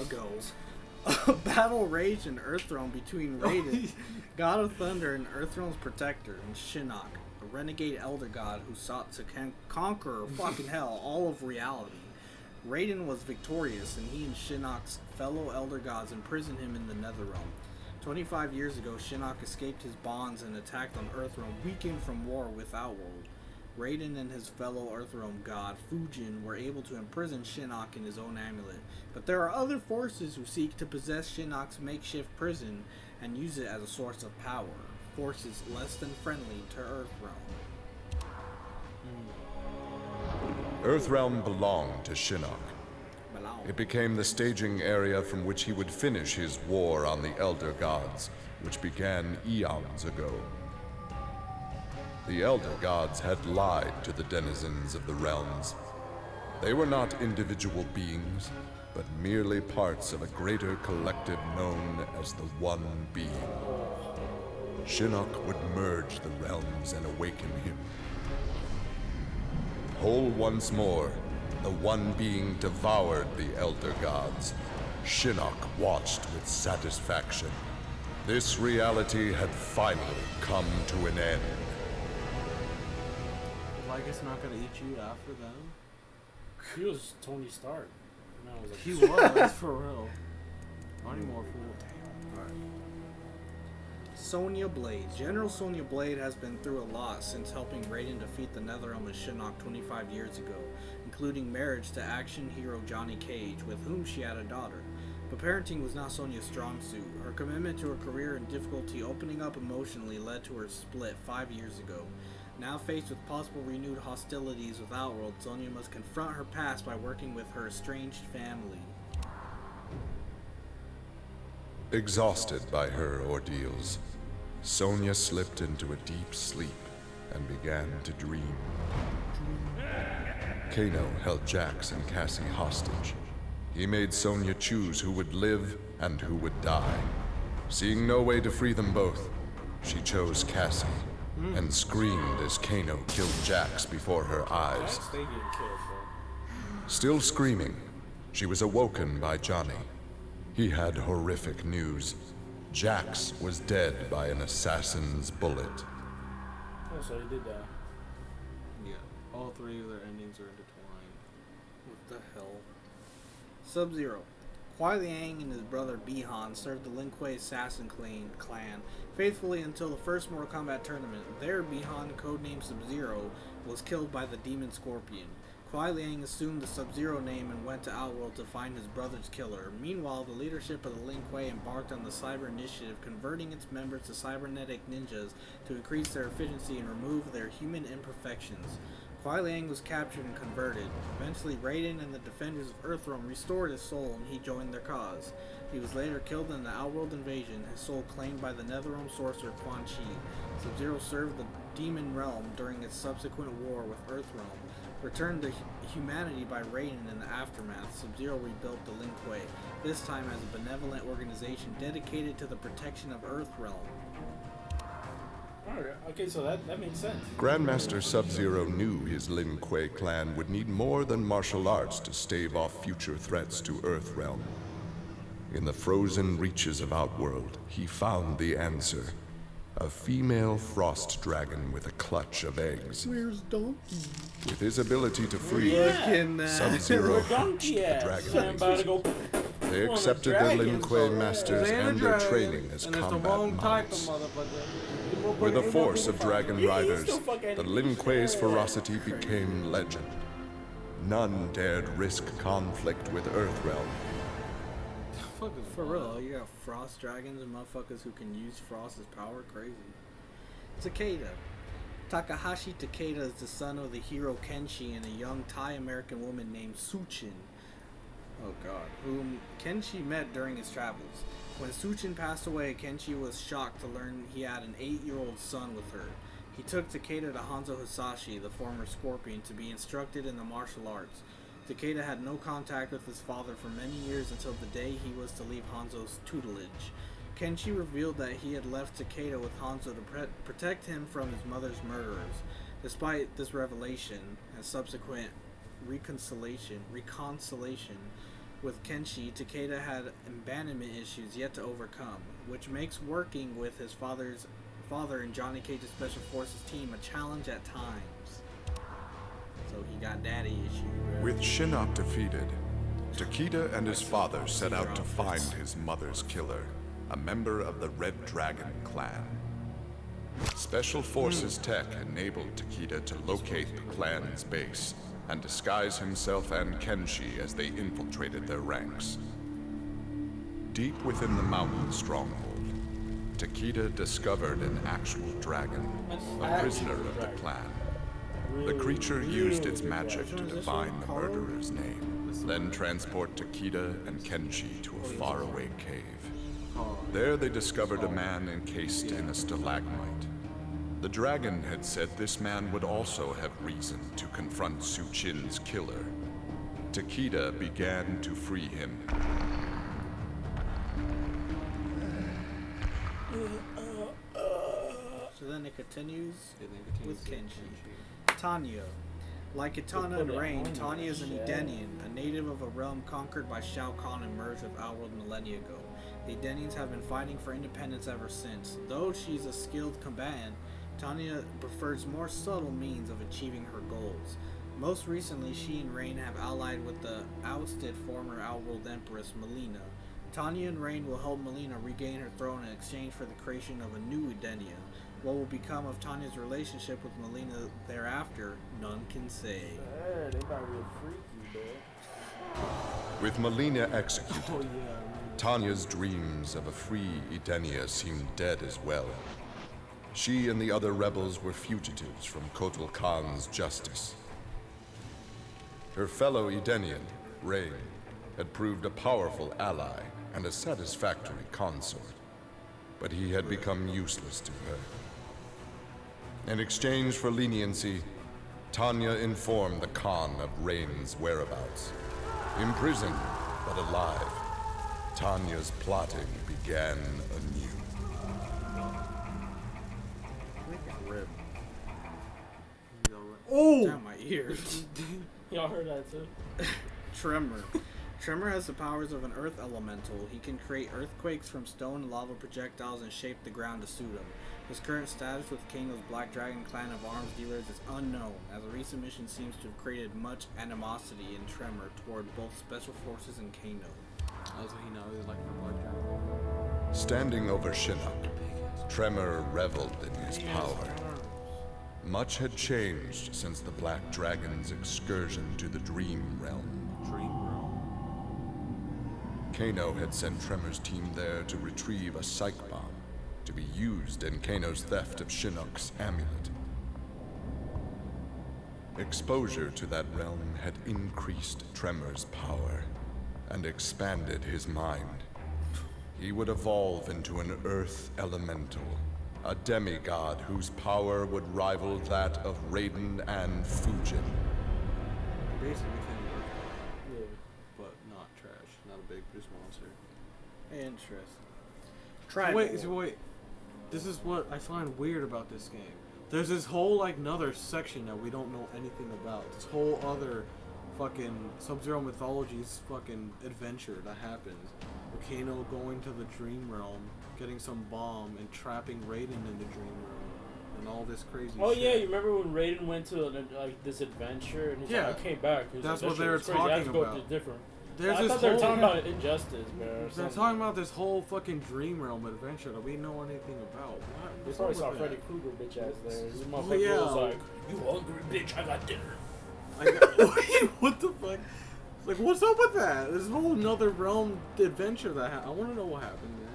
ago, a battle raged in Earthrealm between Raiden, God of Thunder, and Earthrealm's protector, and Shinnok, a renegade elder god who sought to conquer fucking hell, all of reality. Raiden was victorious, and he and Shinnok's fellow elder gods imprisoned him in the Netherrealm. 25 years ago, Shinnok escaped his bonds and attacked on Earthrealm, weakened from war with Outworld. Raiden and his fellow Earthrealm god, Fujin, were able to imprison Shinnok in his own amulet. But there are other forces who seek to possess Shinnok's makeshift prison and use it as a source of power. Forces less than friendly to Earthrealm. Earthrealm belonged to Shinnok. It became the staging area from which he would finish his war on the Elder Gods, which began eons ago. The Elder Gods had lied to the denizens of the realms. They were not individual beings, but merely parts of a greater collective known as the One Being. Shinnok would merge the realms and awaken him. Whole once more, the One Being devoured the Elder Gods. Shinnok watched with satisfaction. This reality had finally come to an end. like it's not gonna eat you after them? He was Tony Stark. And I was like, He was, for real. Not anymore, fool. Alright. Sonya Blade. General Sonya Blade has been through a lot since helping Raiden defeat the Netherrealm of Shinnok 25 years ago, including marriage to action hero Johnny Cage, with whom she had a daughter. But parenting was not Sonya's strong suit. Her commitment to her career and difficulty opening up emotionally led to her split 5 years ago. Now faced with possible renewed hostilities with Outworld, Sonya must confront her past by working with her estranged family. Exhausted by her ordeals, Sonya slipped into a deep sleep and began to dream. Kano held Jax and Cassie hostage. He made Sonya choose who would live and who would die. Seeing no way to free them both, she chose Cassie and screamed as Kano killed Jax before her eyes. Jax, they getting killed, bro. Still screaming, she was awoken by Johnny. He had horrific news. Jax was dead by an assassin's bullet. Oh, so he did die. Yeah, all three of their endings are intertwined. What the hell? Sub-Zero. Kuai Liang and his brother Bihan served the Lin Kuei assassin clan faithfully until the first Mortal Kombat tournament. There, Bihan, codenamed Sub-Zero, was killed by the Demon Scorpion. Kuai Liang assumed the Sub-Zero name and went to Outworld to find his brother's killer. Meanwhile, the leadership of the Lin Kuei embarked on the Cyber Initiative, converting its members to cybernetic ninjas to increase their efficiency and remove their human imperfections. Kuai Liang was captured and converted. Eventually, Raiden and the defenders of Earthrealm restored his soul and he joined their cause. He was later killed in the Outworld invasion, his soul claimed by the Netherrealm sorcerer Quan Chi. Sub-Zero served the Demon Realm during its subsequent war with Earthrealm. Returned to humanity by Raiden in the aftermath, Sub-Zero rebuilt the Lin Kuei, this time as a benevolent organization dedicated to the protection of Earthrealm. Okay, so that makes sense. Grandmaster Sub-Zero knew his Lin Kuei clan would need more than martial arts to stave off future threats to Earthrealm. In the frozen reaches of Outworld, he found the answer. A female frost dragon with a clutch of eggs. Where's Donkey? With his ability to free, Sub-Zero hatched the dragon. They accepted their Lin Kuei masters and their training as combat mods. With a force of dragon riders, the Lin Kuei's ferocity became legend. None dared risk conflict with Earthrealm. For real, you got frost dragons and motherfuckers who can use frost as power. Crazy. Takeda. Takahashi Takeda is the son of the hero Kenshi and a young Thai-American woman named Suchin. Oh god. Whom Kenshi met during his travels. When Suchin passed away, Kenshi was shocked to learn he had an 8-year-old son with her. He took Takeda to Hanzo Hasashi, the former Scorpion, to be instructed in the martial arts. Takeda had no contact with his father for many years until the day he was to leave Hanzo's tutelage. Kenshi revealed that he had left Takeda with Hanzo to protect him from his mother's murderers. Despite this revelation and subsequent reconciliation with Kenshi, Takeda had abandonment issues yet to overcome, which makes working with his father and Johnny Cage's Special Forces team a challenge at times. So he got daddy issues. With Shinnok defeated, Takeda and his father set out to find his mother's killer, a member of the Red Dragon clan. Special Forces tech enabled Takeda to locate the clan's base and disguise himself and Kenshi as they infiltrated their ranks. Deep within the mountain stronghold, Takeda discovered an actual dragon, a prisoner of the clan. The creature used its magic to divine the murderer's name, then transport Takeda and Kenshi to a faraway cave. There they discovered a man encased in a stalagmite. The dragon had said this man would also have reason to confront Suchin's killer. Takeda began to free him. So then it continues with Kenshi. Tanya. Like Kitana and Rain, Tanya is an Edenian, a native of a realm conquered by Shao Kahn and merged with Outworld millennia ago. The Edenians have been fighting for independence ever since. Though she's a skilled combatant, Tanya prefers more subtle means of achieving her goals. Most recently, she and Rain have allied with the ousted former Outworld Empress, Melina. Tanya and Rain will help Melina regain her throne in exchange for the creation of a new Edenia. What will become of Tanya's relationship with Melina thereafter, none can say. Hey, they about to get freaky, bro. With Melina executed, Tanya's dreams of a free Edenia seemed dead as well. She and the other rebels were fugitives from Kotal Khan's justice. Her fellow Edenian, Rain, had proved a powerful ally and a satisfactory consort, but he had become useless to her. In exchange for leniency, Tanya informed the Khan of Rain's whereabouts. Imprisoned, but alive, Tanya's plotting began anew. Rip. Oh! Down my ears. Y'all heard that too? Tremor. Tremor has the powers of an earth elemental. He can create earthquakes from stone and lava projectiles and shape the ground to suit him. His current status with Kano's Black Dragon clan of arms dealers is unknown, as a recent mission seems to have created much animosity in Tremor toward both Special Forces and Kano. Also, he knows he's like the Black Dragon. Standing over Shinnok, Tremor reveled in his power. Much had changed since the Black Dragon's excursion to the Dream Realm. Kano had sent Tremor's team there to retrieve a psych bomb to be used in Kano's theft of Shinnok's amulet. Exposure to that realm had increased Tremor's power and expanded his mind. He would evolve into an earth elemental, a demigod whose power would rival that of Raiden and Fujin. Basically became an but not trash. Not a big produce monster. Interesting. Try Wait. This is what I find weird about this game. There's this whole like another section that we don't know anything about. This whole other fucking Sub-Zero mythology's fucking adventure that happens. With Kano going to the Dream Realm, getting some bomb, and trapping Raiden in the Dream Realm, and all this crazy shit. Yeah, you remember when Raiden went to like this adventure and he's like, I came back. That's what they were talking about. I thought they were talking about Injustice, man. They're talking about this whole fucking Dream Realm adventure that we know anything about. They probably saw Freddy Krueger bitch ass there. This motherfucker was like, you hungry bitch, I got dinner. What the fuck? Like, what's up with that? There's a whole another realm adventure that happened. I want to know what happened there.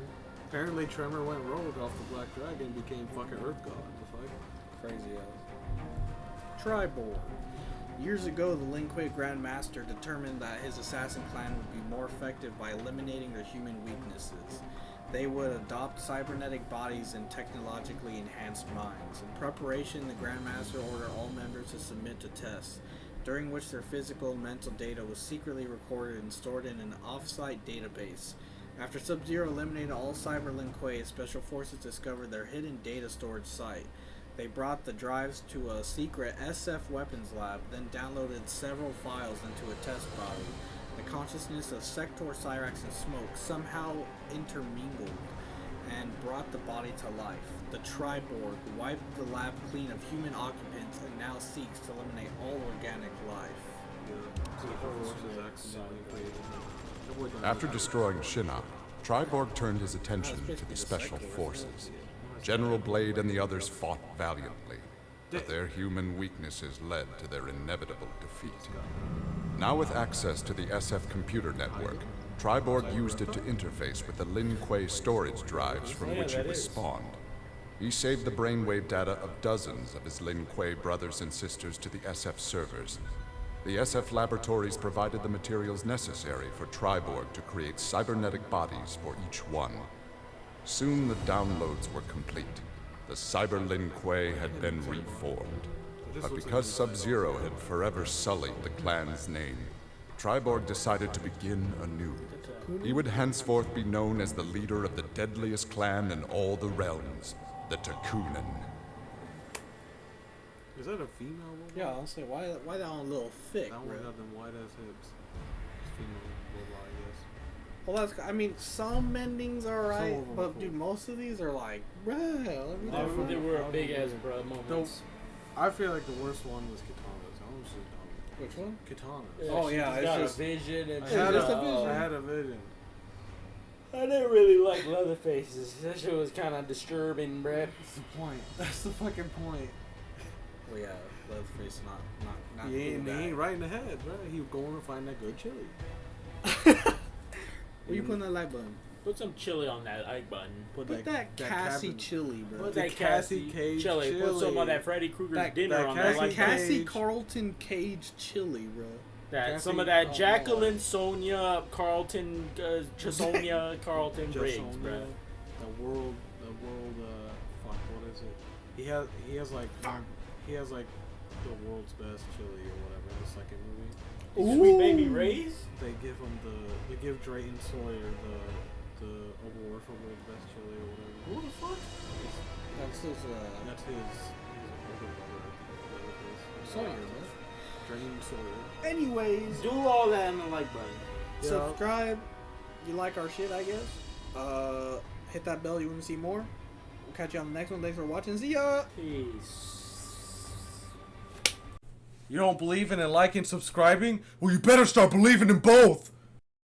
Apparently Tremor went rogue off the Black Dragon and became fucking Earth God. What the fuck? Crazy ass. Tribor. Years ago, the Lin Kuei Grand Master determined that his assassin clan would be more effective by eliminating their human weaknesses. They would adopt cybernetic bodies and technologically enhanced minds. In preparation, the Grand Master ordered all members to submit to tests, during which their physical and mental data was secretly recorded and stored in an off-site database. After Sub-Zero eliminated all Cyber Lin Kuei, Special Forces discovered their hidden data storage site. They brought the drives to a secret SF weapons lab, then downloaded several files into a test body. The consciousness of Sector, Cyrax, and Smoke somehow intermingled and brought the body to life. The Triborg wiped the lab clean of human occupants and now seeks to eliminate all organic life. After destroying Shinnok, Triborg turned his attention to the Special Forces. General Blade and the others fought valiantly, but their human weaknesses led to their inevitable defeat. Now with access to the SF computer network, Triborg used it to interface with the Lin Kuei storage drives from which he was spawned. He saved the brainwave data of dozens of his Lin Kuei brothers and sisters to the SF servers. The SF laboratories provided the materials necessary for Triborg to create cybernetic bodies for each one. Soon the downloads were complete. The Cyber Lin Kuei had been reformed. But because Sub-Zero had forever sullied the clan's name, Triborg decided to begin anew. He would henceforth be known as the leader of the deadliest clan in all the realms, the Takunin. Is that a female robot? Yeah, I'll say, why that one a little thick, That bro? one got them white ass hips. It's female robot, I guess. Well, I mean, some endings are alright, of them but are cool. dude, most of these are like, bruh. They were a big ass bro moments. I feel like the worst one was Katana's. Honestly, Which one? Katana's. Yeah, Oh, she yeah, it's got just- a vision and I shit. had, just a, a vision. I had a vision. I didn't really like Leatherface's. That shit was kind of disturbing, bruh. That's the point. That's the fucking point. Well, yeah, Leatherface not He ain't, cool he guy. ain't right in the head, bro. He was going to find that good chili. Where you putting that like button? Put some chili on that like button. Put that Cassie cabin- chili, bro. Put The that Cassie Cassie Cage chili. Put some chili. of that Freddy Krueger's That- dinner that on Cassie that like Cassie Cage. Carlton Cage chili, bro. that. Some Cassie- of that oh, Jacqueline, Sonia, Carlton, Sonia, Carlton Just Briggs, on bro. the world, fuck, what is it? He has like the world's best chili or whatever in the second movie. Sweet Baby Ray's. They give Drayton Sawyer the award for world's best chili or whatever. Who the fuck? That's his, That's his older brother. Sawyer, bro. Drayton Sawyer. Anyways, Do all that on the like button. subscribe. You like our shit, I guess. Hit that bell. You want to see more? We'll catch you on the next one. Thanks for watching. See ya. Peace. You don't believe in liking, subscribing? Well, you better start believing in both.